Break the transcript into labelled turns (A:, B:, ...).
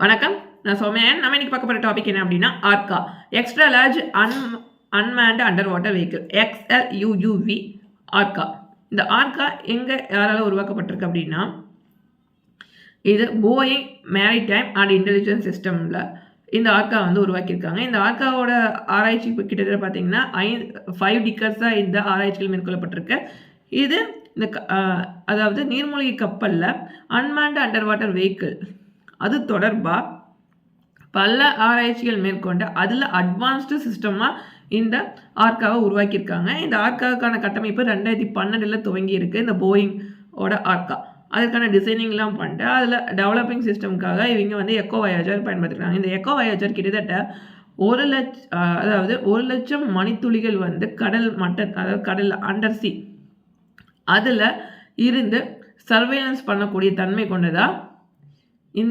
A: வணக்கம், நான் சோமேன். நம்ம இன்னைக்கு பார்க்க போகிற டாபிக் என்ன அப்படின்னா Orca, extra large unmanned underwater vehicle, XLUUV ஆர்கா. இந்த ஆர்கா எங்கே யாரால் உருவாக்கப்பட்டிருக்கு அப்படின்னா, இது போயிங் மேரிடைம் அண்ட் இன்டெலிஜென்ஸ் சிஸ்டமில் இந்த ஆர்கா வந்து உருவாக்கியிருக்காங்க. இந்த ஆர்காவோட ஆராய்ச்சி இப்போ கிட்டத்தட்ட பார்த்தீங்கன்னா 5 டிக்கர்ஸாக இந்த ஆராய்ச்சிகள் மேற்கொள்ளப்பட்டிருக்கு. இது இந்த அதாவது நீர்மூழ்கி கப்பலில் அன்மேன்டு அண்டர் வாட்டர் வெஹிக்கிள் அது தொடர்பாக பல ஆராய்ச்சிகள் மேற்கொண்டு அதில் அட்வான்ஸ்டு சிஸ்டமாக இந்த ஆர்காவை உருவாக்கியிருக்காங்க. இந்த ஆர்காவுக்கான கட்டமைப்பு 2012 துவங்கி இருக்குது. இந்த போயிங்கோட ஆர்கா அதுக்கான டிசைனிங்லாம் பண்ணிட்டு அதில் டெவலப்பிங் சிஸ்டம்காக இவங்க வந்து எக்கோ வயாஜர் பயன்படுத்திருக்காங்க. இந்த எக்கோ வயாஜர் கிட்டத்தட்ட 1 லட்சம் மணித்துளிகள் வந்து கடல் அதாவது கடல் அண்டர் சி அதில் இருந்து சர்வேலன்ஸ் பண்ணக்கூடிய தன்மை கொண்டதா இந்த